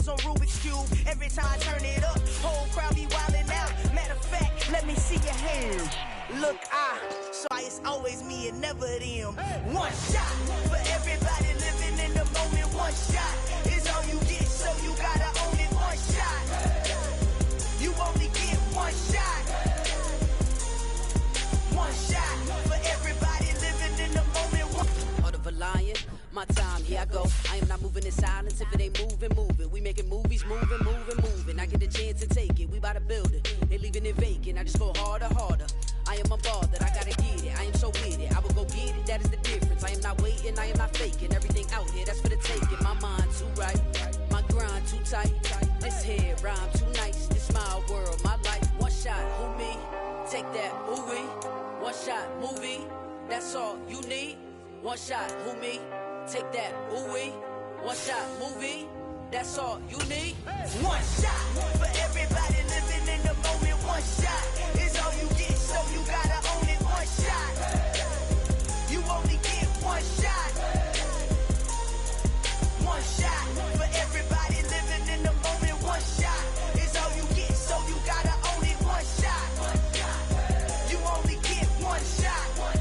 puzzles on Rubik's Cube. Every time I turn it up, whole crowd be wildin' out. Matter of fact, let me see your hands. Look, so it's always me and never them. One shot for everybody living in the moment. One shot is all you get, so you gotta own it. One shot, you only get one shot. One shot for everybody living in the moment. Heart of a lion, my time, here I go. I am not moving in silence. If it ain't moving, moving. We making movies, moving, moving, moving. I get a chance to take it. We bout to build it. They leaving it vacant. I just go harder, harder. I am a ball that I gotta get it. I am so with it. I will go get it. That is the difference. I am not waiting. I am not faking. Everything out here, that's for the taking. My mind too right. My grind too tight. This head rhyme too nice. This my world, my life. One shot, who me? Take that, movie. One shot, movie. That's all you need. One shot, who me? Take that, ooh-wee. One shot, movie. That's all you need. One shot for everybody living in the moment. One shot is all you get, so you gotta own it. One shot, you only get one shot. One shot for everybody living in the moment. One shot is all you get, so you gotta own it. One shot, you only get one shot. One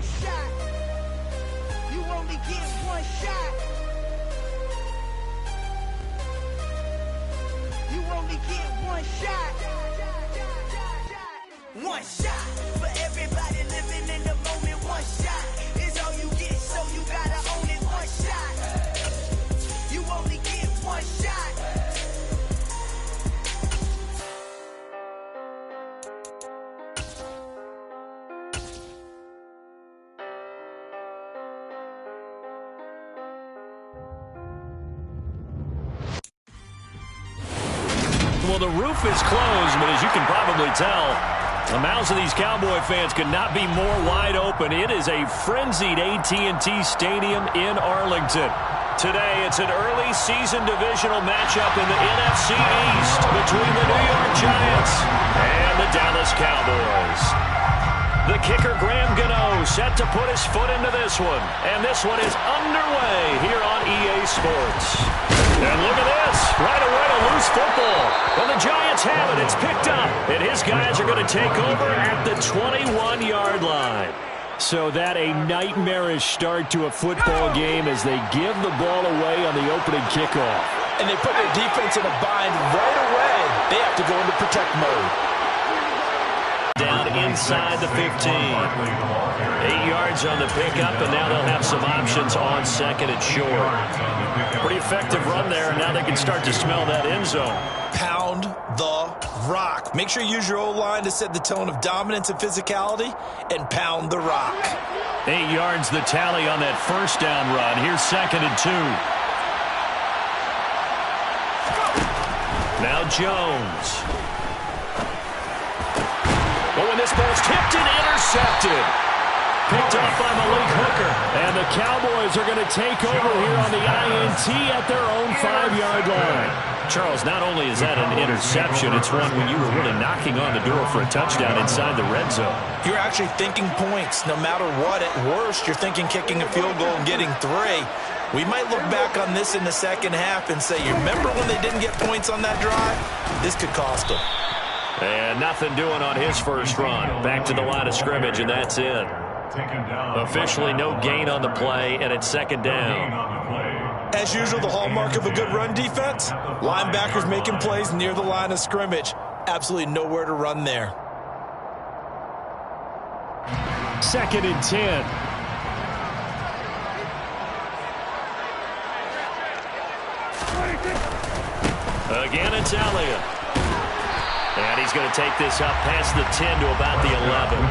shot. You only get one shot. You only get one shot. One shot for everybody living in the moment. One shot is all you get, so you gotta own it. One shot. You only get one shot. Well, the roof is closed, but as you can probably tell, the mouths of these Cowboy fans could not be more wide open. It is a frenzied AT&T Stadium in Arlington. Today, it's an early season divisional matchup in the NFC East between the New York Giants and the Dallas Cowboys. The kicker, Graham Gano, set to put his foot into this one. And this one is underway here on EA Sports. And look at this. Right away, a loose football. And the Giants have it. It's picked up. And his guys are going to take over at the 21-yard line. So that a nightmarish start to a football game as they give the ball away on the opening kickoff. And they put their defense in a bind right away. They have to go into protect mode. Down inside the 15. 8 yards on the pickup, and now they'll have some options on second and short. Pretty effective run there, and now they can start to smell that end zone. Pound the rock. Make sure you use your O-line to set the tone of dominance and physicality, and pound the rock. 8 yards the tally on that first down run. Here's second and 2. Now Jones. Oh, and this ball's tipped and intercepted. Picked up by Malik Hooker. And the Cowboys are going to take over here on the INT at their own 5-yard line. Charles, not only is that an interception, it's one when you were really knocking on the door for a touchdown inside the red zone. You're actually thinking points. No matter what, at worst, you're thinking kicking a field goal and getting 3. We might look back on this in the second half and say, you remember when they didn't get points on that drive? This could cost them. And nothing doing on his first run. Back to the line of scrimmage, and that's it. Officially no gain on the play, and it's second down. As usual, the hallmark of a good run defense, linebackers making plays near the line of scrimmage. Absolutely nowhere to run there. Second and 10. Again, it's Elliott. And he's going to take this up past the 10 to about the 11.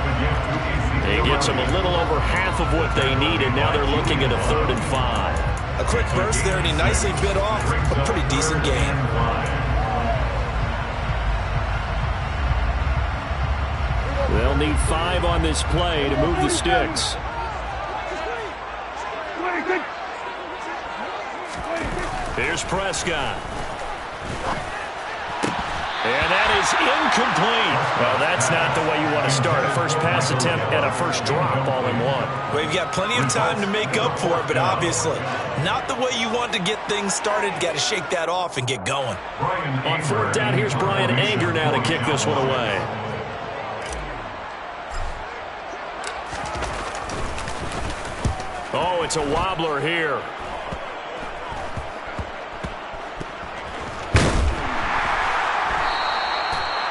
He gets them a little over half of what they needed. Now they're looking at a 3rd and 5. A quick burst there, and he nicely bit off a pretty decent gain. They'll need 5 on this play to move the sticks. Here's Prescott. And that is incomplete. Well, that's not the way you want to start. A first pass attempt and a first drop all in one. Well, you've got plenty of time to make up for it, but obviously not the way you want to get things started. Got to shake that off and get going. On fourth down, here's Brian Anger now to kick this one away. Oh, it's a wobbler here.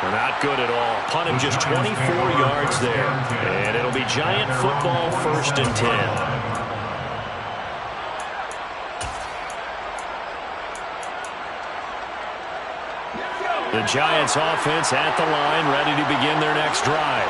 Not good at all. Punt him just 24 yards there. And it'll be Giant football, 1st and 10. The Giants offense at the line, ready to begin their next drive.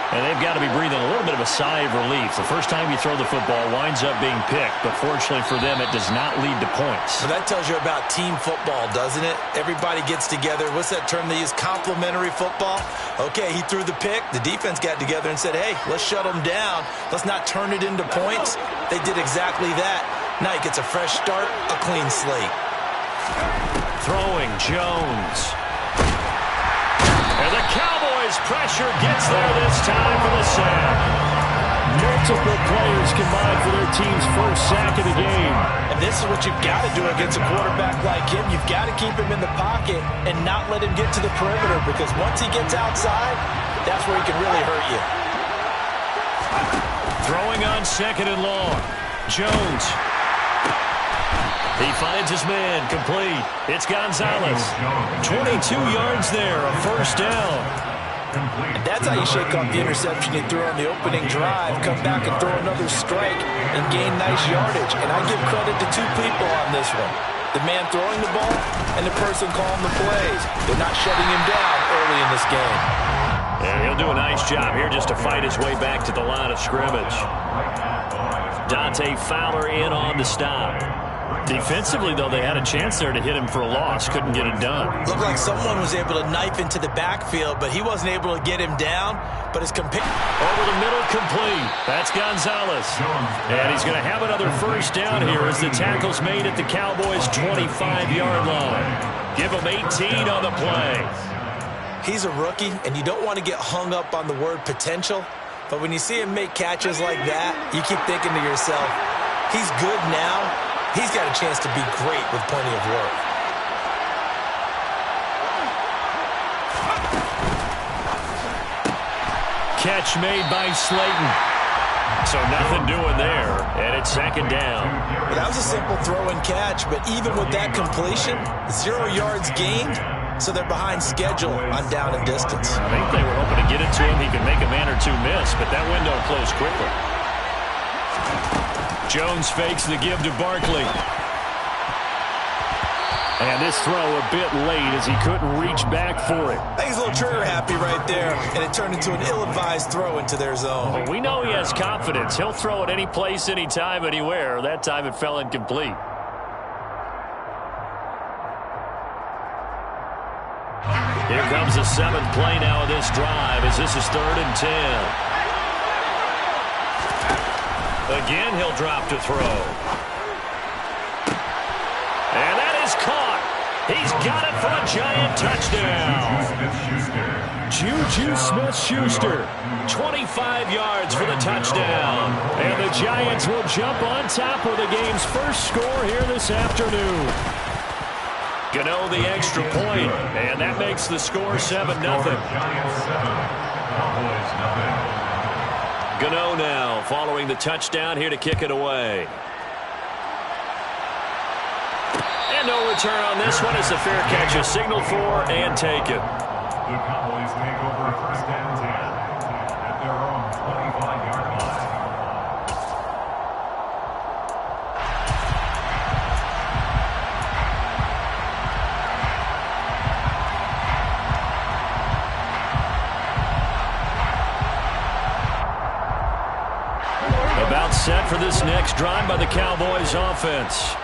And they've got to be breathing a little bit of a sigh of relief. The first time you throw the football winds up being picked, but fortunately for them, it does not lead to points. Well, that tells you about team football, doesn't it? Everybody gets together. What's that term they use? Complementary football? Okay, he threw the pick. The defense got together and said, hey, let's shut them down. Let's not turn it into points. They did exactly that. Now he gets a fresh start, a clean slate. Throwing Jones. And the Cowboys pressure gets there this time for the sack. Multiple players combined for their team's first sack of the game. And this is what you've got to do against a quarterback like him. You've got to keep him in the pocket and not let him get to the perimeter, because once he gets outside, that's where he can really hurt you. Throwing on 2nd and long. Jones. He finds his man, complete. It's Gonzalez. 22 yards there, a first down. And that's how you shake off the interception you threw on the opening drive, come back and throw another strike and gain nice yardage. And I give credit to two people on this one. The man throwing the ball and the person calling the plays. They're not shutting him down early in this game. And he'll do a nice job here just to fight his way back to the line of scrimmage. Dante Fowler in on the stop. Defensively, though, they had a chance there to hit him for a loss. Couldn't get it done. Looked like someone was able to knife into the backfield, but he wasn't able to get him down. But his over the middle, complete. That's Gonzalez. And he's going to have another first down here as the tackle's made at the Cowboys' 25-yard line. Give him 18 on the play. He's a rookie, and you don't want to get hung up on the word potential. But when you see him make catches like that, you keep thinking to yourself, he's good now. He's got a chance to be great with plenty of work. Catch made by Slayton. So nothing doing there, and it's 2nd down. Well, that was a simple throw and catch, but even with that completion, 0 yards gained, so they're behind schedule on down and distance. I think they were hoping to get it to him. He could make a man or two miss, but that window closed quickly. Jones fakes the give to Barkley. And this throw a bit late as he couldn't reach back for it. I think he's a little trigger happy right there, and it turned into an ill-advised throw into their zone. Well, we know he has confidence. He'll throw it any place, anytime, anywhere. That time it fell incomplete. Here comes the 7th play now of this drive as this is 3rd and 10. Again, he'll drop to throw. And that is caught. He's got it for a Giant touchdown. Juju Smith-Schuster, 25 yards for the touchdown. And the Giants will jump on top of the game's first score here this afternoon. Gano the extra point, and that makes the score 7-0. Gano now following the touchdown here to kick it away. And no return on this one as the fair catch is signaled for and taken. The Cowboys make over 1st and 10 at their own 25-yard line. About set for this next drive by the Cowboys offense.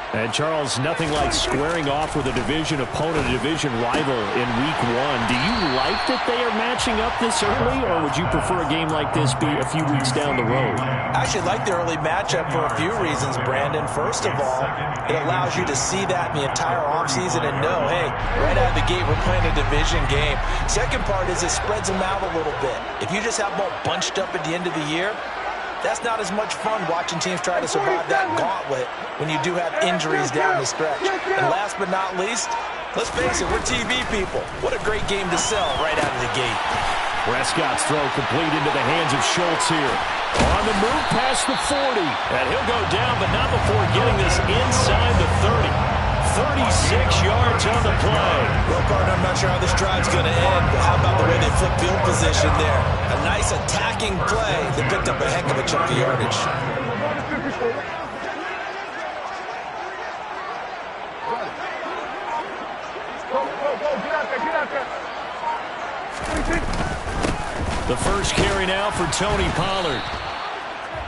And, Charles, nothing like squaring off with a division opponent, a division rival in Week 1. Do you like that they are matching up this early, or would you prefer a game like this be a few weeks down the road? I actually like the early matchup for a few reasons, Brandon. First of all, it allows you to see that in the entire offseason and know, hey, right out of the gate, we're playing a division game. Second part is it spreads them out a little bit. If you just have them all bunched up at the end of the year, that's not as much fun watching teams try to survive that gauntlet when you do have injuries down the stretch. And last but not least, let's face it, we're TV people. What a great game to sell right out of the gate. Prescott's throw complete into the hands of Schultz here. On the move past the 40. And he'll go down, but not before getting this inside the 30. 36 yards on the play. Well, partner, I'm not sure how this drive's going to end, but how about the way they flip field position there? A nice attacking play that picked up a heck of a chunk of yardage. The first carry now for Tony Pollard.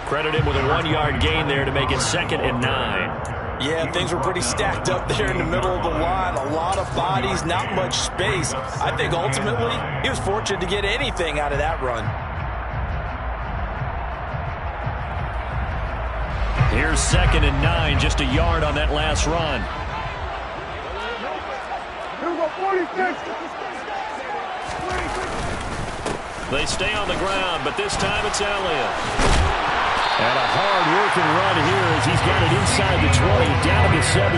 Credit him with a 1-yard gain there to make it 2nd and 9. Yeah, things were pretty stacked up there in the middle of the line. A lot of bodies, not much space. I think ultimately he was fortunate to get anything out of that run. Here's 2nd and 9, just a yard on that last run. They stay on the ground, but this time it's Elliott. And a hard-working run here as he's got it inside the 20, down to the 17.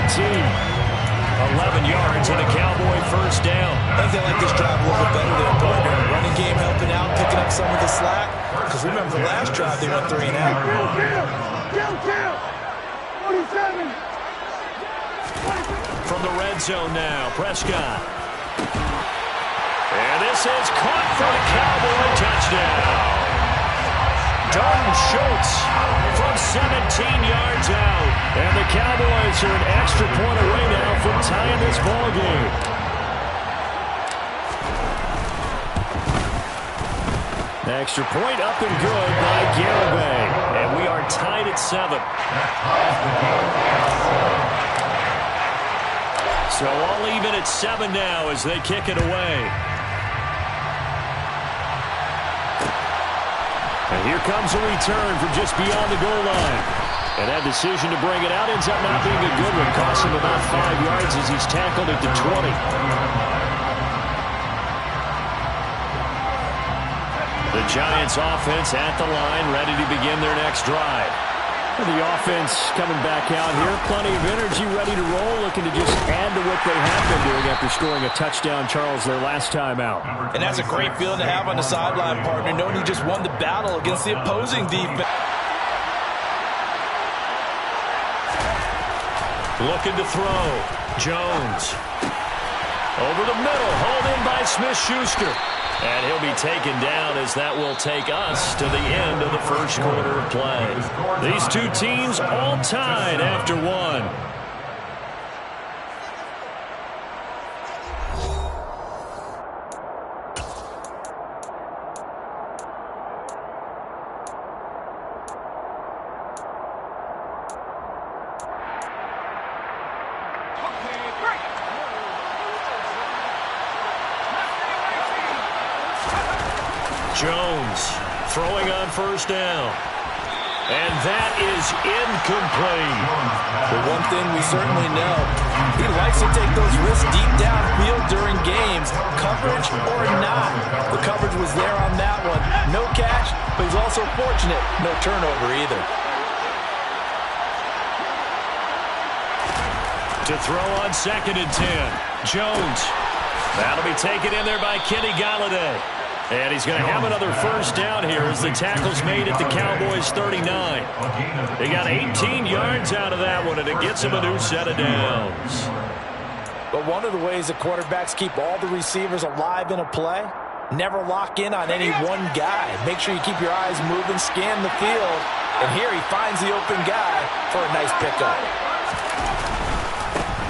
11 yards and a Cowboy first down. I think they like this drive a little bit better than partner. Running game helping out, picking up some of the slack. Because remember the last drive they went 3 and out. From the red zone now, Prescott. And this is caught for a Cowboy touchdown. Dalton Schultz from 17 yards out. And the Cowboys are an extra point away now from tying this ball game. Extra point up and good by Garibay. And we are tied at 7. So all even at 7 now as they kick it away. And here comes a return from just beyond the goal line. And that decision to bring it out ends up not being a good one. Costs him about 5 yards as he's tackled at the 20. The Giants offense at the line, ready to begin their next drive. The offense coming back out here. Plenty of energy, ready to roll, looking to just add to what they have been doing after scoring a touchdown, Charles, their last time out. And that's a great feeling to have on the sideline, partner, knowing you just won the battle against the opposing defense. Looking to throw. Jones. Over the middle, hauled in by Smith-Schuster. And he'll be taken down as that will take us to the end of the first quarter of play. These two teams all tied after 1. Jones throwing on first down. And that is incomplete. But one thing we certainly know, he likes to take those risks deep downfield during games, coverage or not. The coverage was there on that one. No catch, but he's also fortunate. No turnover either. To throw on 2nd and 10. Jones. That'll be taken in there by Kenny Galladay. And he's going to have another first down here as the tackle's made at the Cowboys 39. They got 18 yards out of that one, and it gets them a new set of downs. But one of the ways the quarterbacks keep all the receivers alive in a play, never lock in on any one guy. Make sure you keep your eyes moving, scan the field. And here he finds the open guy for a nice pickup.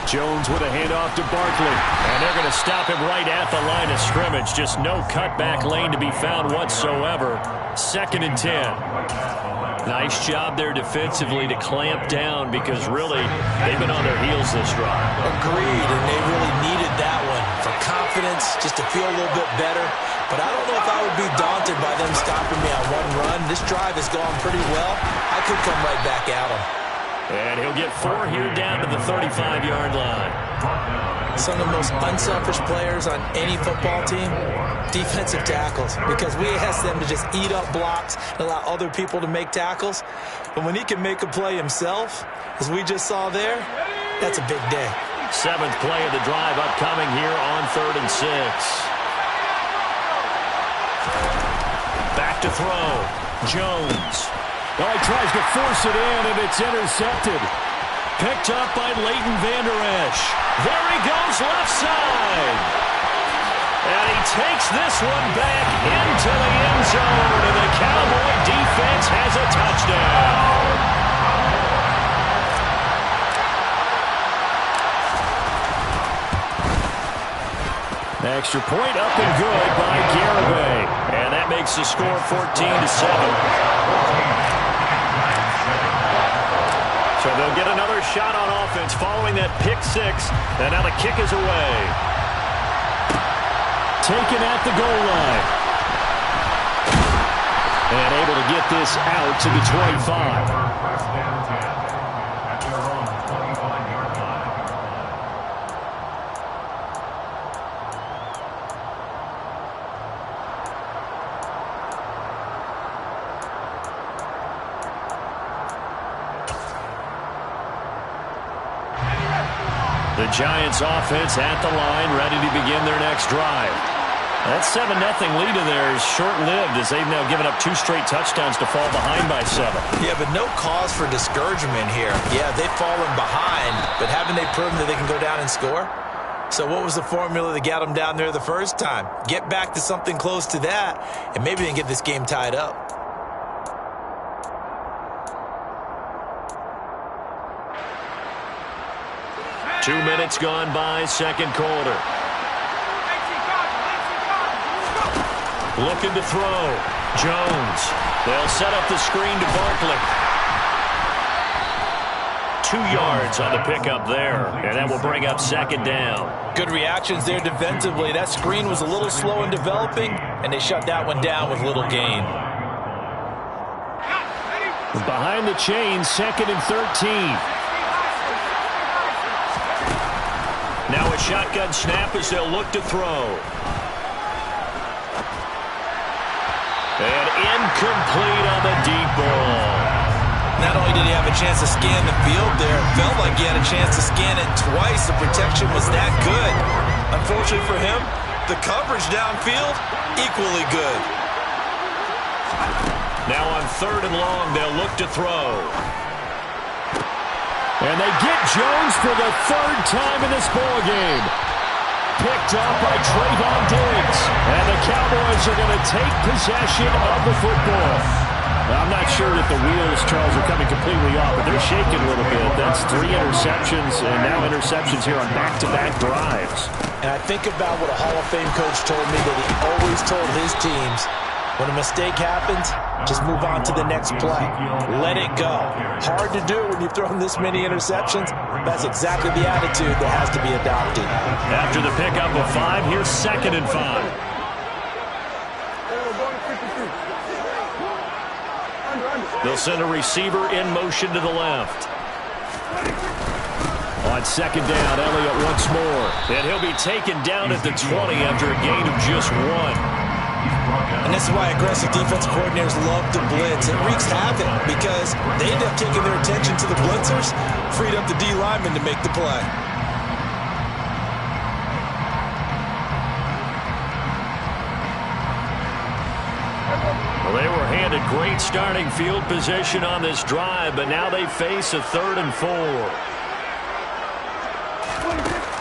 Jones with a handoff to Barkley. And they're going to stop him right at the line of scrimmage. Just no cutback lane to be found whatsoever. 2nd and 10. Nice job there defensively to clamp down because really they've been on their heels this drive. Agreed, and they really needed that one for confidence, just to feel a little bit better. But I don't know if I would be daunted by them stopping me on one run. This drive has gone pretty well. I could come right back at them. And he'll get 4 here down to the 35-yard line. Some of the most unselfish players on any football team, defensive tackles, because we ask them to just eat up blocks and allow other people to make tackles. But when he can make a play himself, as we just saw there, that's a big day. 7th play of the drive upcoming here on 3rd and 6. Back to throw. Jones. Oh, he tries to force it in, and it's intercepted. Picked up by Leighton Vander Esch. There he goes left side. And he takes this one back into the end zone, and the Cowboy defense has a touchdown. Extra point up and good by Garibay. And that makes the score 14-7. So they'll get another shot on offense following that pick 6. And now the kick is away. Taken at the goal line. And able to get this out to the 25. The Giants offense at the line, ready to begin their next drive. That 7-0 lead of theirs is short-lived as they've now given up 2 straight touchdowns to fall behind by 7. Yeah, but no cause for discouragement here. Yeah, they've fallen behind, but haven't they proven that they can go down and score? So what was the formula that got them down there the first time? Get back to something close to that, and maybe they can get this game tied up. Two minutes gone by, second quarter. Looking to throw. Jones. They'll set up the screen to Barkley. 2 yards on the pickup there, and that will bring up second down. Good reactions there defensively. That screen was a little slow in developing, and they shut that one down with little gain. Behind the chains, 2nd and 13. Now a shotgun snap as they'll look to throw. And incomplete on the deep ball. Not only did he have a chance to scan the field there, it felt like he had a chance to scan it twice. The protection was that good. Unfortunately for him, the coverage downfield, equally good. Now on 3rd and long, they'll look to throw. And they get Jones for the 3rd time in this ballgame. Picked up by Trayvon Diggs. And the Cowboys are going to take possession of the football. Now, I'm not sure that the wheels, Charles, are coming completely off, but they're shaking a little bit. That's 3 interceptions, and now interceptions here on back-to-back drives. And I think about what a Hall of Fame coach told me that he always told his teams, when a mistake happens, just move on to the next play. Let it go. Hard to do when you've thrown this many interceptions. That's exactly the attitude that has to be adopted. After the pickup of 5, here's 2nd and 5. They'll send a receiver in motion to the left. On 2nd down, Elliott once more. And he'll be taken down at the 20 after a gain of just 1. And this is why aggressive defensive coordinators love to blitz. It wreaks havoc because they end up taking their attention to the blitzers, freed up the D lineman to make the play. Well, they were handed great starting field position on this drive, but now they face a 3rd and 4.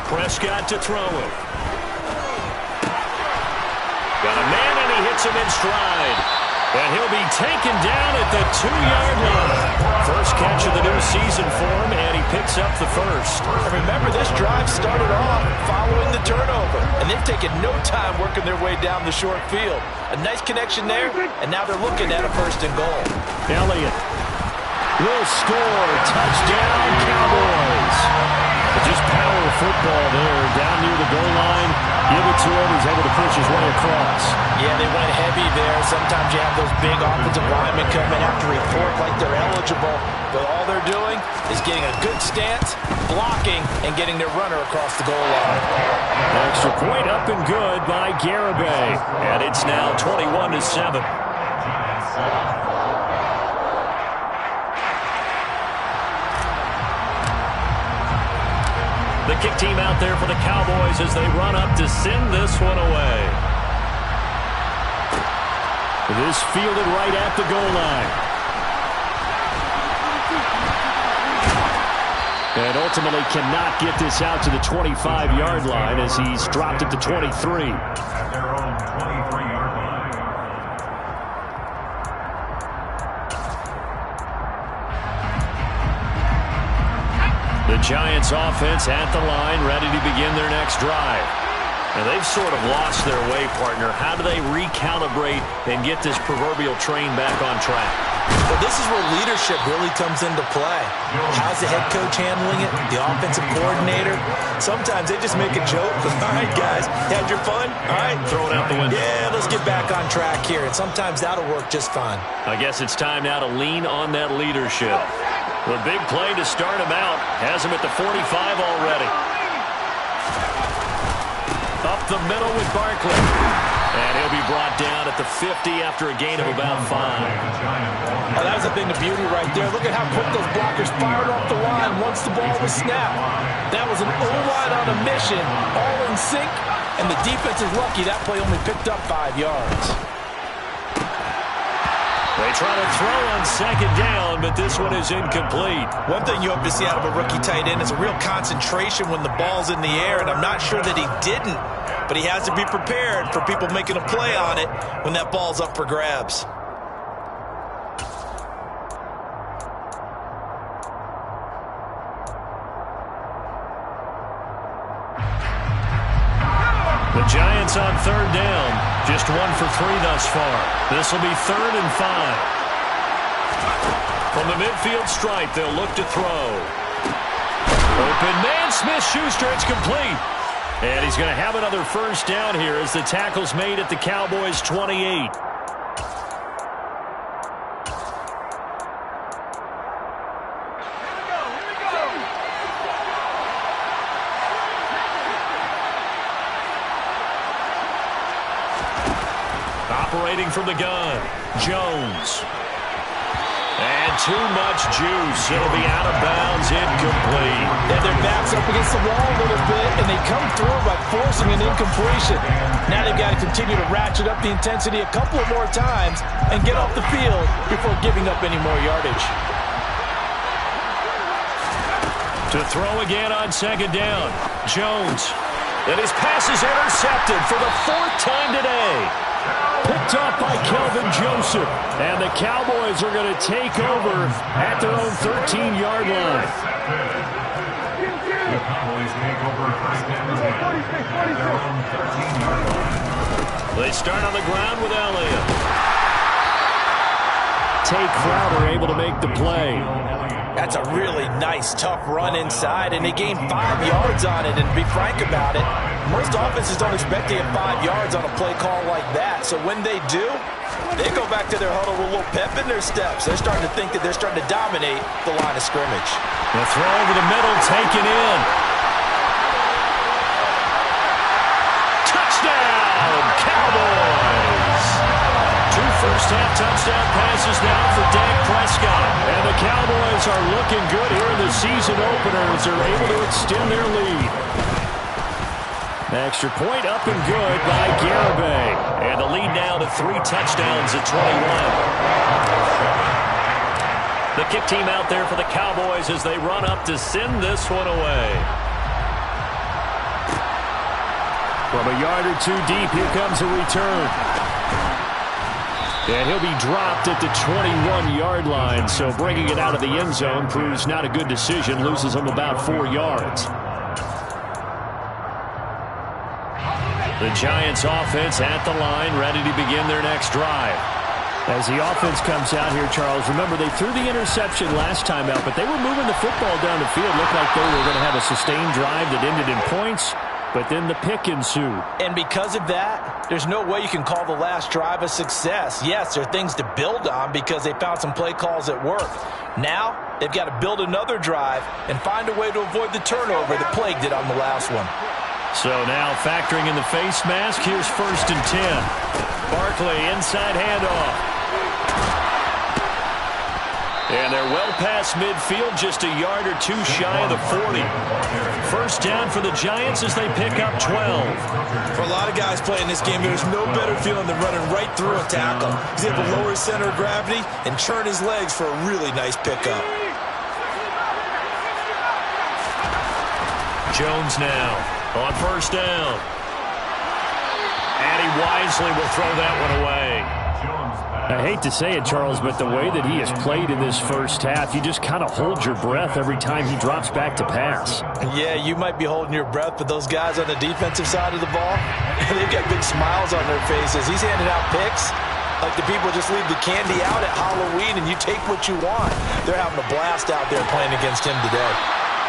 Prescott to throw it. Got a man, and he hits him in stride. And he'll be taken down at the 2-yard line. First catch of the new season for him, and he picks up the first. And remember, this drive started off following the turnover, and they've taken no time working their way down the short field. A nice connection there, and now they're looking at a 1st and goal. Elliott will score. Touchdown, Cowboys. Just power football there. Down near the goal line. Give it to him. He's able to push his way across. Yeah, they went heavy there. Sometimes you have those big offensive linemen come in after report like they're eligible. But all they're doing is getting a good stance, blocking, and getting their runner across the goal line. Extra point up and good by Garibay. And it's now 21-7. The kick team out there for the Cowboys as they run up to send this one away. This fielded right at the goal line. And ultimately cannot get this out to the 25-yard line as he's dropped it to 23. At their own 23-yard line. The Giants offense at the line, ready to begin their next drive. And they've sort of lost their way, partner. How do they recalibrate and get this proverbial train back on track? Well, this is where leadership really comes into play. How's the head coach handling it? The offensive coordinator? Sometimes they just make a joke. All right, guys, had your fun? All right. Throw it out the window. Yeah, let's get back on track here. And sometimes that'll work just fine. I guess it's time now to lean on that leadership. The big play to start him out has him at the 45 already. Up the middle with Barkley. And he'll be brought down at the 50 after a gain of about 5. Oh, that was a thing of beauty right there. Look at how quick those blockers fired off the line once the ball was snapped. That was an O-line on a mission, all in sync, and the defense is lucky that play only picked up 5 yards. They try to throw on second down, but this one is incomplete. One thing you hope to see out of a rookie tight end is a real concentration when the ball's in the air, and I'm not sure that he didn't, but he has to be prepared for people making a play on it when that ball's up for grabs. The Giants on third down. Just 1 for 3 thus far. This will be 3rd and 5. From the midfield stripe, they'll look to throw. Open man, Smith-Schuster, it's complete. And he's going to have another first down here as the tackle's made at the Cowboys' 28. Operating from the gun, Jones. And too much juice. It'll be out of bounds, incomplete. Yeah, their backs up against the wall a little bit, and they come through by forcing an incompletion. Now they've got to continue to ratchet up the intensity a couple of more times and get off the field before giving up any more yardage. To throw again on second down, Jones. And his pass is intercepted for the 4th time today. Picked up by Kelvin Joseph. And the Cowboys are going to take over at their own 13-yard line. The Cowboys take over first down at their own 13-yard line. They start on the ground with Elliott. Tay Crowder able to make the play. That's a really nice, tough run inside, and they gained 5 yards on it. And to be frank about it, most offenses don't expect to get 5 yards on a play call like that. So when they do, they go back to their huddle with a little pep in their steps. They're starting to think that they're starting to dominate the line of scrimmage. The throw over the middle, taken in. Touchdown, Cowboys! 2 first-half touchdown passes now for Dak Prescott. And the Cowboys are looking good here in the season opener as they're able to extend their lead. Extra point up and good by Garibay. And the lead now to 3 touchdowns at 21. The kick team out there for the Cowboys as they run up to send this one away. From a yard or 2 deep, here comes a return. And he'll be dropped at the 21-yard line, so bringing it out of the end zone proves not a good decision, loses him about 4 yards. The Giants offense at the line, ready to begin their next drive. As the offense comes out here, Charles, remember they threw the interception last time out, but they were moving the football down the field. Looked like they were going to have a sustained drive that ended in points, but then the pick ensued. And because of that, there's no way you can call the last drive a success. Yes, there are things to build on because they found some play calls that work. Now, they've got to build another drive and find a way to avoid the turnover that plagued it on the last one. So now factoring in the face mask, here's 1st and 10. Barkley inside handoff. And they're well past midfield, just a yard or two shy of the 40. First down for the Giants as they pick up 12. For a lot of guys playing this game, there's no better feeling than running right through a tackle. He's able to lower his center of gravity and churn his legs for a really nice pickup. Jones now on 1st down. And he wisely will throw that one away. I hate to say it, Charles, but the way that he has played in this first half, you just kind of hold your breath every time he drops back to pass. Yeah, you might be holding your breath, but those guys on the defensive side of the ball, they've got big smiles on their faces. He's handing out picks like the people just leave the candy out at Halloween and you take what you want. They're having a blast out there playing against him today.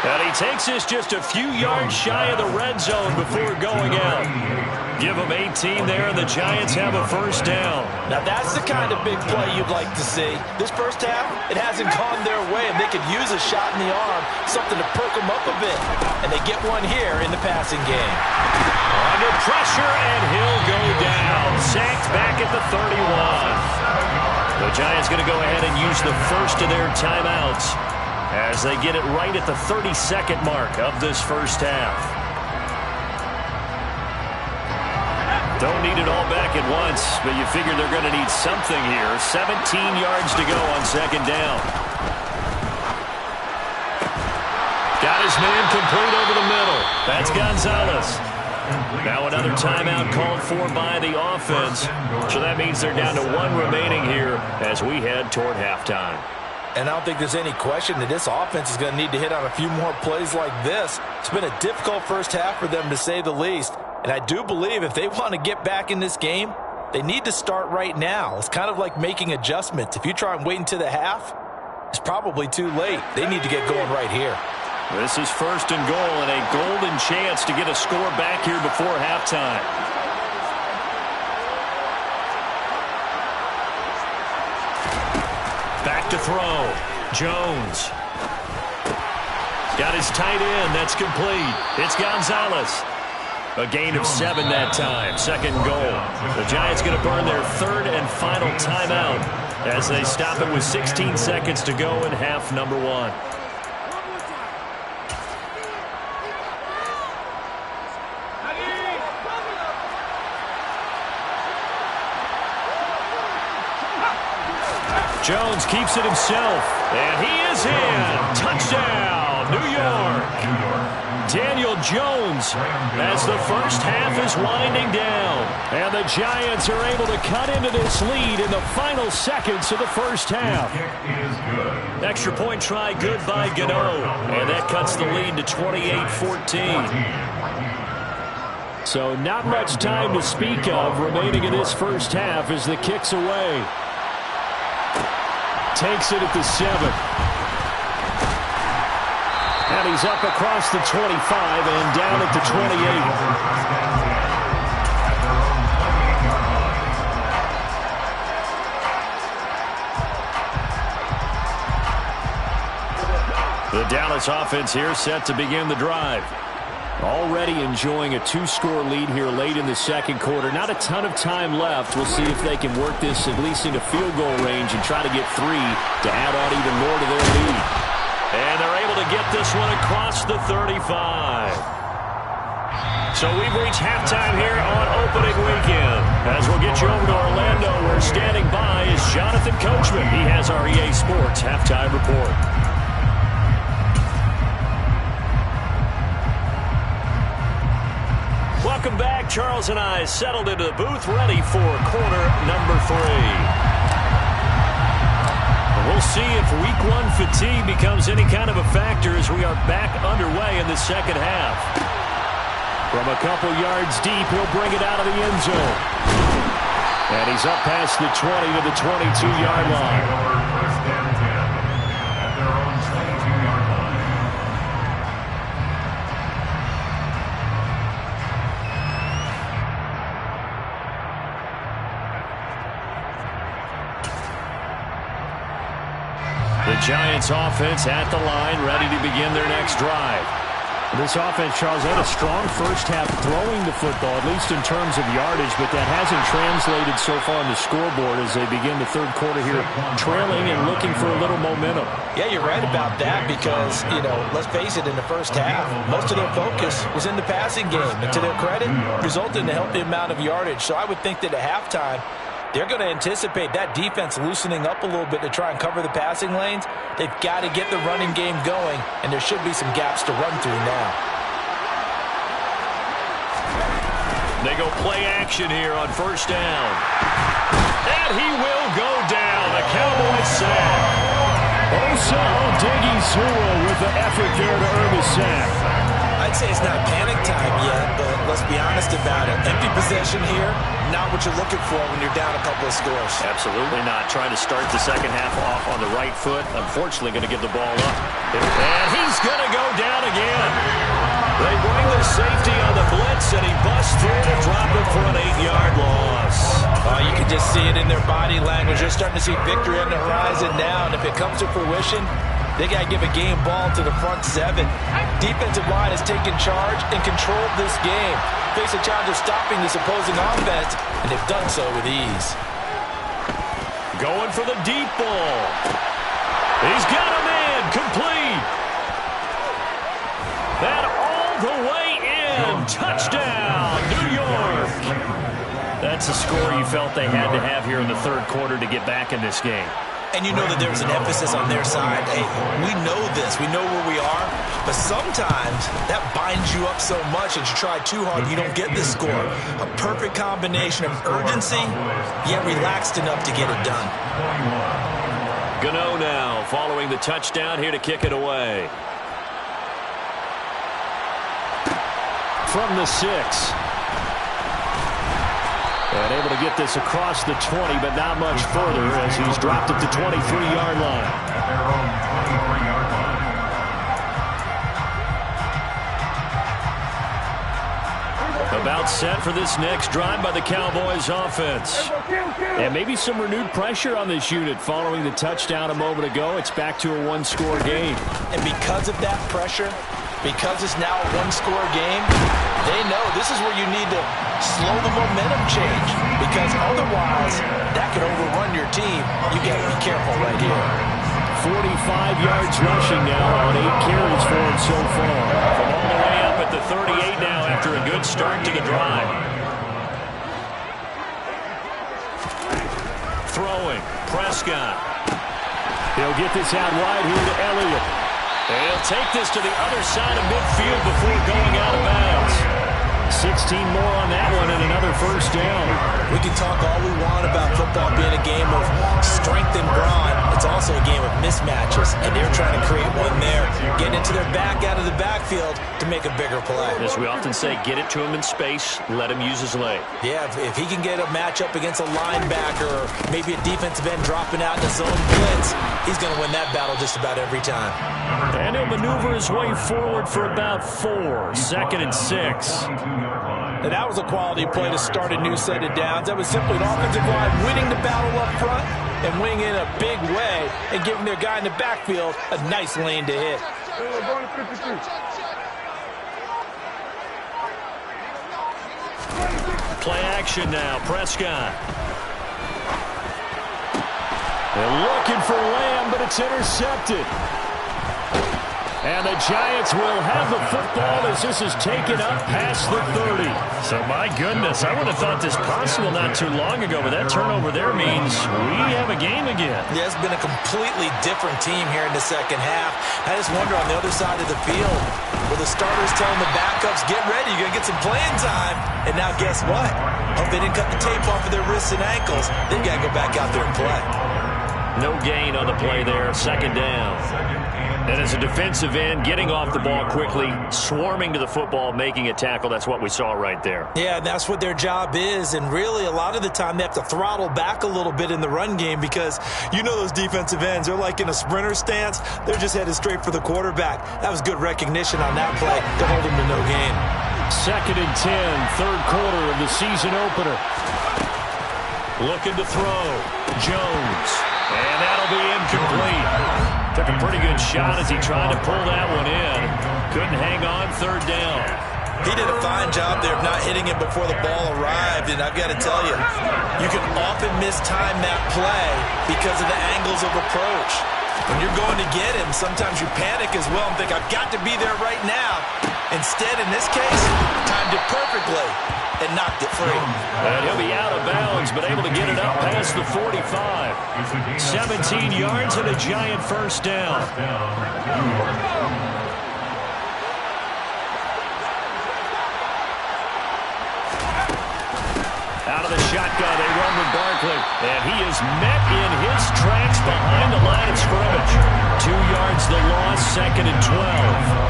And he takes us just a few yards shy of the red zone before going out. Give them 18 there, and the Giants have a first down. Now, that's the kind of big play you'd like to see. This first half, it hasn't gone their way, and they could use a shot in the arm, something to perk them up a bit. And they get one here in the passing game. Under pressure, and he'll go down. Sacked back at the 31. The Giants going to go ahead and use the first of their timeouts as they get it right at the 32nd mark of this first half. Don't need it all back at once, but you figure they're going to need something here. 17 yards to go on 2nd down. Got his man complete over the middle. That's Gonzalez. Now another timeout called for by the offense. So that means they're down to 1 remaining here as we head toward halftime. And I don't think there's any question that this offense is going to need to hit on a few more plays like this. It's been a difficult first half for them, to say the least. And I do believe if they want to get back in this game, they need to start right now. It's kind of like making adjustments. If you try and wait until the half, it's probably too late. They need to get going right here. This is 1st and goal and a golden chance to get a score back here before halftime. Back to throw. Jones. Got his tight end. That's complete. It's Gonzalez. A gain of 7 that time. 2nd goal. The Giants going to burn their 3rd and final timeout as they stop it with 16 seconds to go in half number 1. Jones keeps it himself, and he is in. Touchdown, New York. Daniel Jones as the first half is winding down. And the Giants are able to cut into this lead in the final seconds of the first half. Extra point try good by Gano, and that cuts the lead to 28-14. So not much time to speak of remaining in this first half as the kick's away. Takes it at the 7. And he's up across the 25 and down at the 28. The Dallas offense here set to begin the drive. Already enjoying a 2-score lead here late in the 2nd quarter. Not a ton of time left. We'll see if they can work this at least into field goal range and try to get 3 to add on even more to their lead. And they're able to get this one across the 35. So we've reached halftime here on opening weekend. As we'll get you over to Orlando, where standing by is Jonathan Coachman. He has our EA Sports halftime report. Welcome back. Charles and I settled into the booth, ready for quarter number 3. We'll see if week 1 fatigue becomes any kind of a factor as we are back underway in the second half. From a couple yards deep, he'll bring it out of the end zone. And he's up past the 20 to the 22-yard line. First down 10 at their own 22-yard line. The Giants offense at the line, ready to begin their next drive. This offense, Charles, had a strong first half throwing the football, at least in terms of yardage, but that hasn't translated so far on the scoreboard as they begin the third quarter here, trailing and looking for a little momentum. Yeah, you're right about that because, let's face it, in the first half, most of their focus was in the passing game. And to their credit, resulted in a healthy amount of yardage. So I would think that at halftime, they're going to anticipate that defense loosening up a little bit to try and cover the passing lanes. They've got to get the running game going, and there should be some gaps to run through now. They go play action here on first down. And he will go down. A Cowboys sack. Osa Odighizuwa with the effort there to earn the sack. I'd say it's not panic time yet, but let's be honest about it. Empty possession here, not what you're looking for when you're down a couple of scores. Absolutely not. Trying to start the second half off on the right foot. Unfortunately, going to give the ball up. And he's going to go down again. They bring the safety on the blitz, and he busts through to drop him for an 8-yard loss. You can just see it in their body language. They're starting to see victory on the horizon now, and if it comes to fruition, they got to give a game ball to the front seven. Defensive line has taken charge and controlled this game. Face a challenge of stopping this opposing offense, and they've done so with ease. Going for the deep ball. He's got him in. Complete. That all the way in. Touchdown, New York. That's a score you felt they had to have here in the third quarter to get back in this game. And you know that there's an emphasis on their side. Hey, we know this. We know where we are. But sometimes that binds you up so much that you try too hard, you don't get this score. A perfect combination of urgency, yet relaxed enough to get it done. Gano now following the touchdown here to kick it away. From the 6. And able to get this across the 20, but not much further as he's dropped at the 23-yard line. At their own 23-yard line. About set for this next drive by the Cowboys offense. And maybe some renewed pressure on this unit following the touchdown a moment ago. It's back to a one-score game. And because of that pressure, because it's now a one-score game, they know this is where you need to slow the momentum change, because otherwise that could overrun your team. You got to be careful right here. 45 yards rushing now on 8 carries for him so far. From all the way up at the 38 now after a good start to the drive. Throwing, Prescott. He'll get this out wide here to Elliott. And he'll take this to the other side of midfield before going out of bounds. 16 more on that one and another first down. We can talk all we want about football being a game of strength and brawn. It's also a game of mismatches, and they're trying to create one there. Getting into their back out of the backfield to make a bigger play. As we often say, get it to him in space, let him use his leg. Yeah, if he can get a matchup against a linebacker or maybe a defensive end dropping out in a zone blitz, he's going to win that battle just about every time. And he'll maneuver his way forward for about 4. Second and 6. And that was a quality play to start a new set of downs. That was simply an offensive line winning the battle up front and winning in a big way and giving their guy in the backfield a nice lane to hit. Play action now, Prescott. They're looking for Lamb, but it's intercepted. And the Giants will have the football as this is taken up past the 30. So, my goodness, I would have thought this possible not too long ago, but that turnover there means we have a game again. Yeah, it's been a completely different team here in the second half. I just wonder on the other side of the field, will the starters telling the backups, get ready, you're going to get some playing time. And now guess what? Hope they didn't cut the tape off of their wrists and ankles. They've got to go back out there and play. No gain on the play there, second down. And as a defensive end, getting off the ball quickly, swarming to the football, making a tackle, that's what we saw right there. Yeah, and that's what their job is. And really, a lot of the time, they have to throttle back a little bit in the run game because you know those defensive ends, they're like in a sprinter stance. They're just headed straight for the quarterback. That was good recognition on that play to hold him to no gain. 2nd and 10, third quarter of the season opener. Looking to throw. Jones. And that'll be incomplete. Took a pretty good shot as he tried to pull that one in. Couldn't hang on, third down. He did a fine job there of not hitting it before the ball arrived, and I've got to tell you, you can often mistime that play because of the angles of approach. When you're going to get him, sometimes you panic as well and think, I've got to be there right now. Instead, in this case, timed it perfectly and knocked it free. And he'll be out of bounds, but able to get it up past the 45. 17 yards and a giant first down. Out of the shotgun, they run with Barkley. And he is met in his tracks behind the line of scrimmage. 2 yards the loss, 2nd and 12.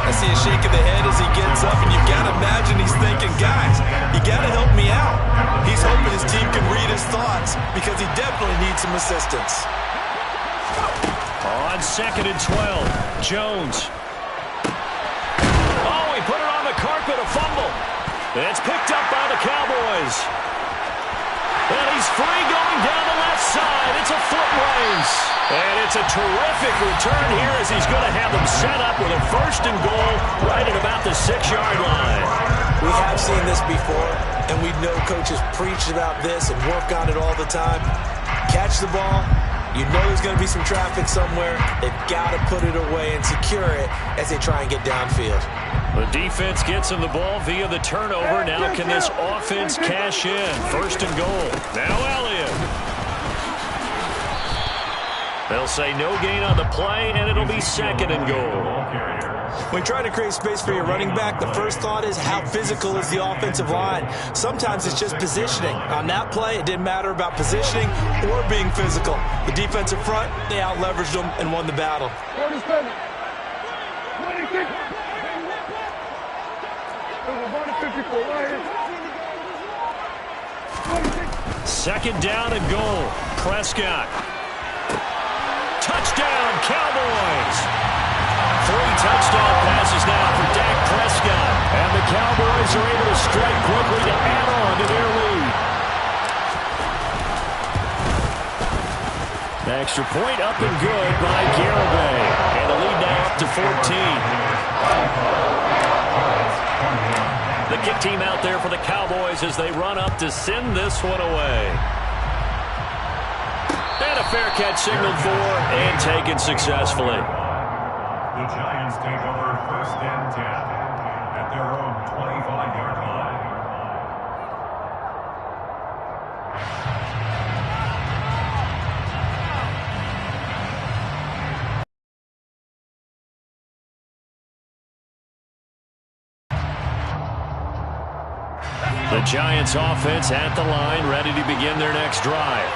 I see a shake of the head as he gets up, and you've got to imagine he's thinking, guys, you got to help me out. He's hoping his team can read his thoughts because he definitely needs some assistance. On 2nd and 12, Jones. Oh, he put it on the carpet, a fumble. It's picked up by the Cowboys. And he's free going down the left side. It's a foot race. And it's a terrific return here as he's going to have them set up with a 1st and goal right at about the 6-yard line. We have seen this before, and we know coaches preach about this and work on it all the time. Catch the ball. You know there's going to be some traffic somewhere. They've got to put it away and secure it as they try and get downfield. The defense gets him the ball via the turnover. Now can this offense cash in? 1st and goal. Now Elliott. They'll say no gain on the play, and it'll be 2nd and goal. When trying to create space for your running back, the first thought is how physical is the offensive line. Sometimes it's just positioning. On that play, it didn't matter about positioning or being physical. The defensive front, they out-leveraged them and won the battle. 2nd down and goal. Prescott. Touchdown, Cowboys. 3 touchdown passes now for Dak Prescott. And the Cowboys are able to strike quickly to add on to their lead. Extra point up and good by Garibay. And the lead now up to 14. The kick team out there for the Cowboys as they run up to send this one away. And a fair catch signaled for and taken successfully. The Giants take over 1st and 10 at their own 25-yard line. The Giants offense at the line, ready to begin their next drive.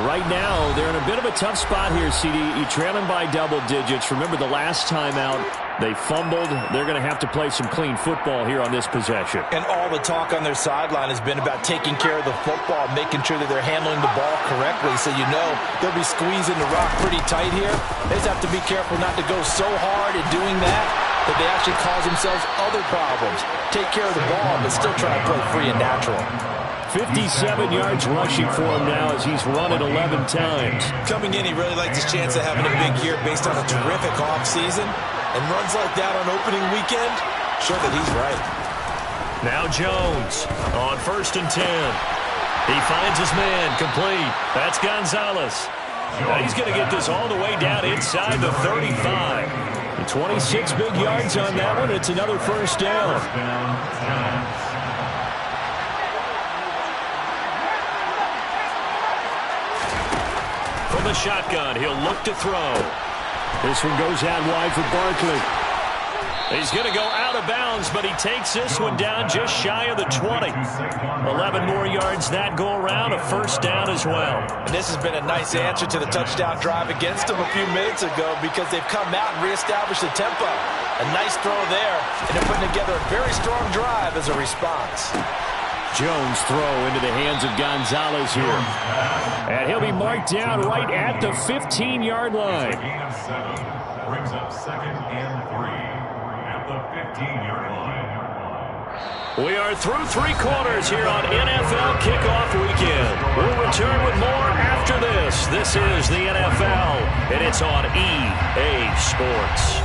Right now, they're in a bit of a tough spot here, CD. You're trailing by double digits. Remember the last time out, they fumbled. They're going to have to play some clean football here on this possession. And all the talk on their sideline has been about taking care of the football, making sure that they're handling the ball correctly. So you know they'll be squeezing the rock pretty tight here. They just have to be careful not to go so hard at doing that they actually cause themselves other problems. Take care of the ball, but still try to play free and natural. 57 yards rushing for him now as he's run it 11 times. Coming in, he really likes his chance of having a big year based on a terrific offseason. And runs like that on opening weekend, show that he's right. Now Jones on 1st and 10. He finds his man, complete. That's Gonzalez. Now he's going to get this all the way down inside the 35. 26 big yards on that one. It's another 1st down. From the shotgun, he'll look to throw. This one goes out wide for Barkley. He's going to go out of bounds, but he takes this one down just shy of the 20. 11 more yards that go around, a first down as well. And this has been a nice answer to the touchdown drive against them a few minutes ago because they've come out and reestablished the tempo. A nice throw there, and they're putting together a very strong drive as a response. Jones throw into the hands of Gonzalez here. And he'll be marked down right at the 15-yard line. Gain of 7 brings up 2nd and 3 at the 15-yard line. We are through 3 quarters here on NFL Kickoff Weekend. We'll return with more after this. This is the NFL, and it's on EA Sports.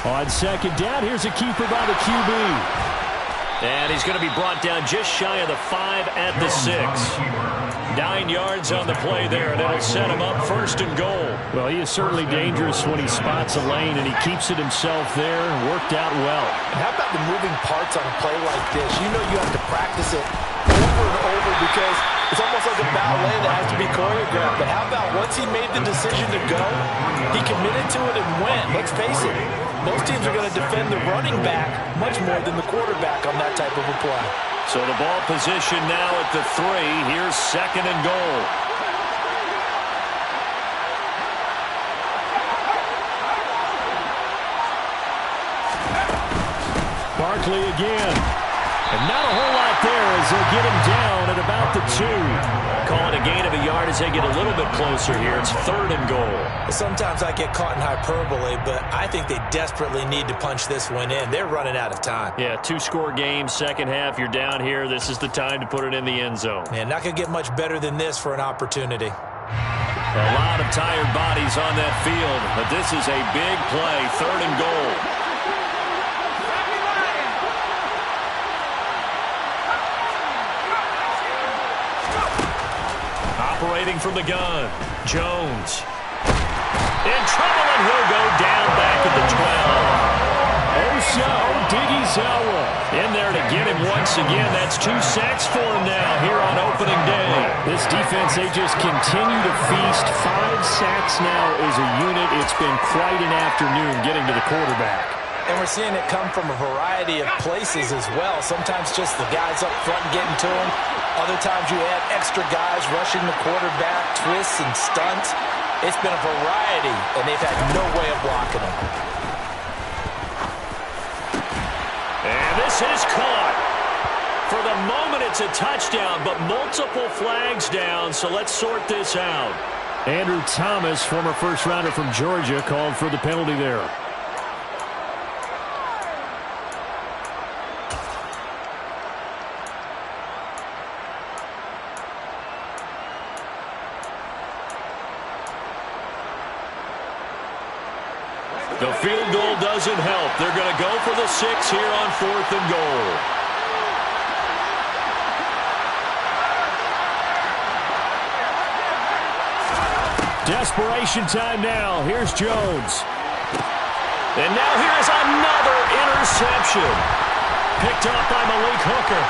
On second down, here's a keeper by the QB. And he's going to be brought down just shy of the 5 at the 6. 9 yards on the play there, and it'll set him up 1st and goal. Well, he is certainly dangerous when he spots a lane, and he keeps it himself there. Worked out well. And how about the moving parts on a play like this? You know you have to practice it over and over because it's almost like a ballet that has to be choreographed. But how about once he made the decision to go, he committed to it and went. Let's face it, most teams are going to defend the running back much more than the quarterback on that type of a play. So the ball position now at the 3. Here's 2nd and goal. Barkley again. And not a whole lot there as they'll get him down at about the 2. Calling a gain of a yard as they get a little bit closer here. It's 3rd and goal. Sometimes I get caught in hyperbole, but I think they desperately need to punch this one in. They're running out of time. Yeah, 2-score game, second half. You're down here. This is the time to put it in the end zone. Man, not going to get much better than this for an opportunity. A lot of tired bodies on that field, but this is a big play. 3rd and goal. Operating from the gun, Jones. In trouble, and he'll go down back at the 12. Odighizuwa in there to get him once again. That's 2 sacks for him now here on opening day. This defense, they just continue to feast. 5 sacks now as a unit. It's been quite an afternoon getting to the quarterback. And we're seeing it come from a variety of places as well. Sometimes just the guys up front getting to him. Other times you add extra guys rushing the quarterback, twists and stunts. It's been a variety, and they've had no way of blocking him. And this is caught. For the moment, it's a touchdown, but multiple flags down, so let's sort this out. Andrew Thomas, former first-rounder from Georgia, called for the penalty there. The field goal doesn't help. They're going to go for the 6 here on 4th and goal. Desperation time now. Here's Jones. And now here's another interception. Picked up by Malik Hooker.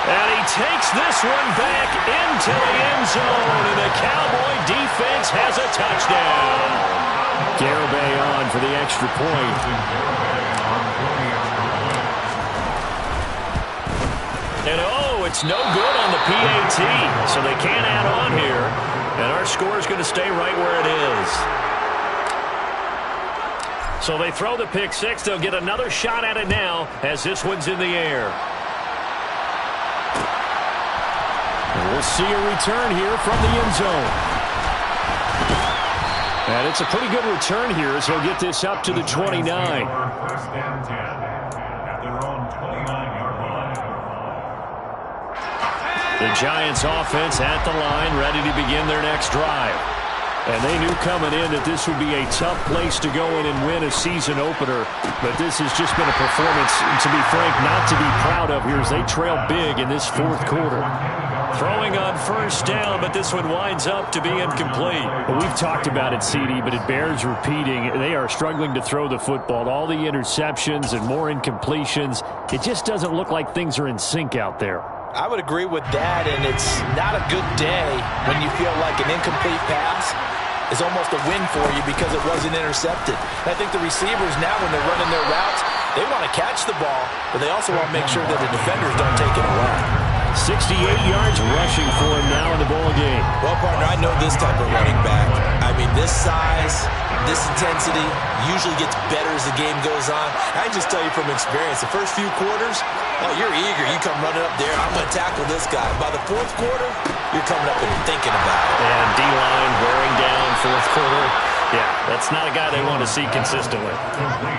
And he takes this one back into the end zone, and the Cowboy defense has a touchdown. Garibay on for the extra point. And oh, it's no good on the PAT, so they can't add on here. And our score is going to stay right where it is. So they throw the pick 6. They'll get another shot at it now as this one's in the air. We'll see a return here from the end zone. And it's a pretty good return here as he'll get this up to the 29. 1st and 10 at their own 29-yard line. The Giants offense at the line, ready to begin their next drive. And they knew coming in that this would be a tough place to go in and win a season opener. But this has just been a performance, to be frank, not to be proud of here as they trail big in this fourth quarter. Throwing on first down, but this one winds up to be incomplete. Well, we've talked about it, CD, but it bears repeating. They are struggling to throw the football. All the interceptions and more incompletions. It just doesn't look like things are in sync out there. I would agree with that, and it's not a good day when you feel like an incomplete pass is almost a win for you because it wasn't intercepted. And I think the receivers now, when they're running their routes, they want to catch the ball, but they also want to make sure that the defenders don't take it away. 68 yards rushing for him now in the ball game. Well, partner, I know this type of running back. I mean, this size, this intensity usually gets better as the game goes on. I can just tell you from experience, the first few quarters, oh, you're eager. You come running up there, I'm going to tackle this guy. By the fourth quarter, you're coming up and you're thinking about it. And D-line wearing down fourth quarter. Yeah, that's not a guy they want to see consistently.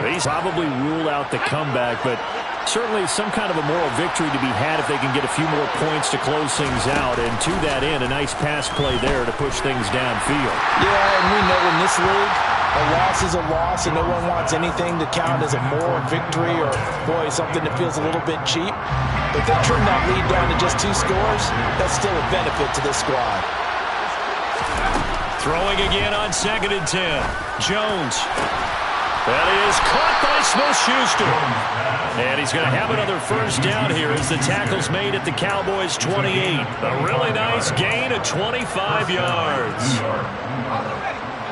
He's probably ruled out the comeback, but certainly some kind of a moral victory to be had if they can get a few more points to close things out. And to that end, a nice pass play there to push things downfield. Yeah, and we know in this league, a loss is a loss, and no one wants anything to count as a moral victory or, boy, something that feels a little bit cheap. But if they trim that lead down to just 2 scores, that's still a benefit to this squad. Throwing again on 2nd and 10. Jones. That is caught by Smith-Schuster. And he's going to have another first down here as the tackle's made at the Cowboys' 28. A really nice gain of 25 yards.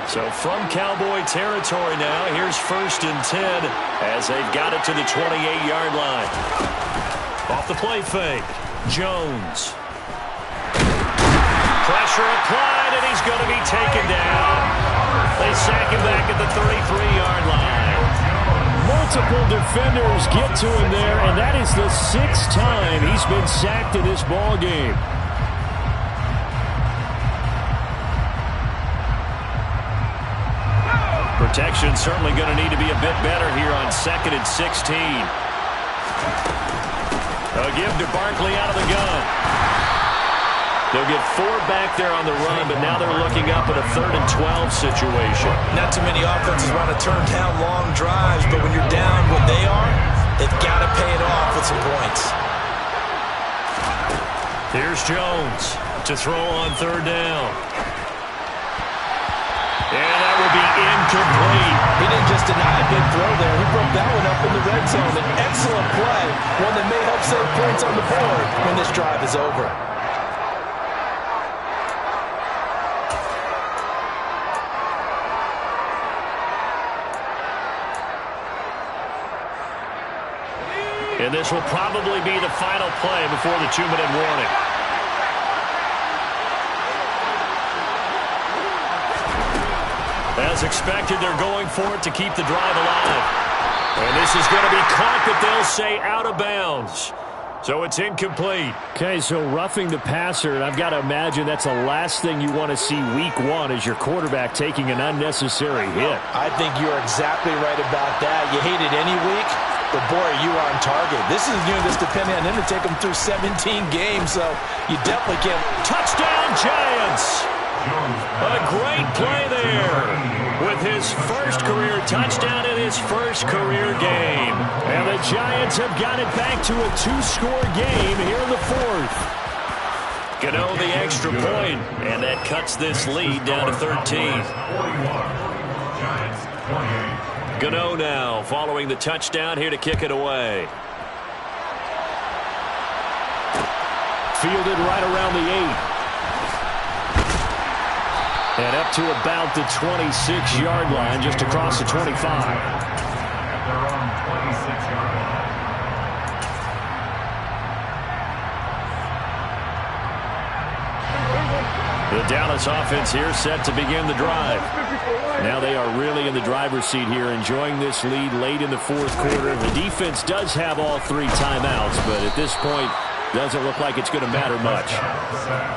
So from Cowboy territory now, here's 1st and 10 as they've got it to the 28-yard line. Off the play fake. Jones. Pressure applied, and he's going to be taken down. They sack him back at the 33-yard line. Multiple defenders get to him there, and that is the 6th time he's been sacked in this ball game. Protection certainly going to need to be a bit better here on 2nd and 16. A give to Barkley out of the gun. They'll get 4 back there on the run, but now they're looking up at a 3rd and 12 situation. Not too many offenses want to turn down long drives, but when you're down what they are, they've got to pay it off with some points. Here's Jones to throw on 3rd down. And that will be incomplete. He didn't just deny a big throw there. He broke that one up in the red zone. An excellent play, one that may help save points on the board when this drive is over. And this will probably be the final play before the 2-minute warning. As expected, they're going for it to keep the drive alive. And this is going to be caught, but they'll say out of bounds. So it's incomplete. Okay, so roughing the passer, and I've got to imagine that's the last thing you want to see week 1 as your quarterback taking an unnecessary hit. I think you're exactly right about that. You hate it any week, but boy, are you on target. This is just depending on him to take them through 17 games, so you definitely can't. Touchdown, Giants! A great play there with his first career touchdown in his first career game. And the Giants have got it back to a 2-score game here in the 4th. Gano the extra point, and that cuts this lead down to 13. Gano now following the touchdown here to kick it away. Fielded right around the 8. And up to about the 26-yard line, just across the 25. At their own 26-yard line. The Dallas offense here set to begin the drive. Now they are really in the driver's seat here, enjoying this lead late in the 4th quarter. The defense does have all 3 timeouts, but at this point, doesn't look like it's going to matter much.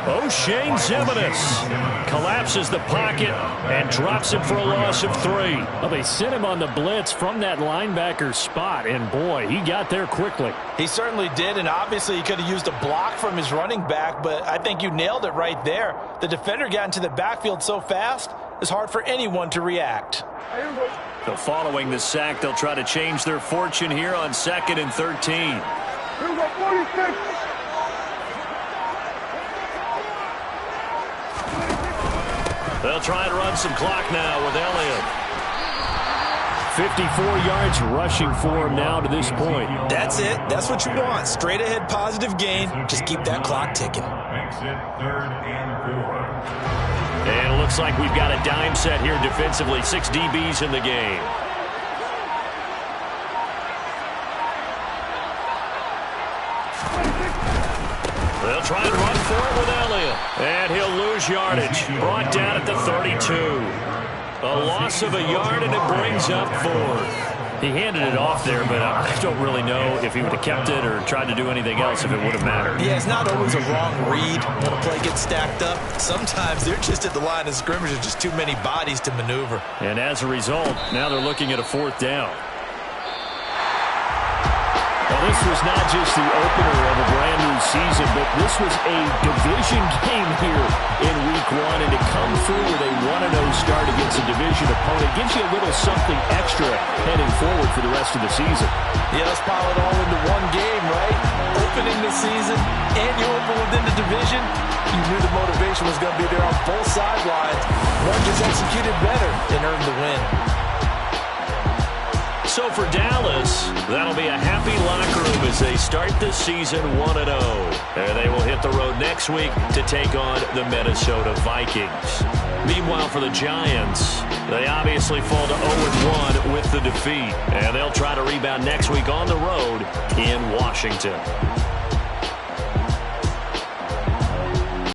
O'Shane Ximines collapses the pocket and drops it for a loss of 3. Well, they sent him on the blitz from that linebacker spot, and boy, he got there quickly. He certainly did, and obviously he could have used a block from his running back, but I think you nailed it right there. The defender got into the backfield so fast, it's hard for anyone to react. So following the sack, they'll try to change their fortune here on 2nd and 13. They'll try and run some clock now with Elliott. 54 yards rushing for him now to this point. That's it. That's what you want. Straight ahead positive gain. Just keep that clock ticking. Makes it 3rd and 4. And it looks like we've got a dime set here defensively. 6 DBs in the game. They'll try and run for it with Elliott. And he'll lose yardage. Brought down at the 32. A loss of a yard, and it brings up 4th. He handed it off there, but I don't really know if he would have kept it or tried to do anything else if it would have mattered. Yeah, it's not always a wrong read when a play gets stacked up. Sometimes they're just at the line of scrimmage. There's just too many bodies to maneuver. And as a result, now they're looking at a 4th down. Well, this was not just the opener of a brand new season, but this was a division game here in Week 1, and to come through with a 1-0 start against a division opponent gives you a little something extra heading forward for the rest of the season. Yeah, let's pile it all into one game, right? Opening the season, and you open within the division. You knew the motivation was going to be there on both sidelines. One just executed better and earned the win. So for Dallas, that'll be a happy locker room as they start the season 1-0. And they will hit the road next week to take on the Minnesota Vikings. Meanwhile, for the Giants, they obviously fall to 0-1 with the defeat. And they'll try to rebound next week on the road in Washington.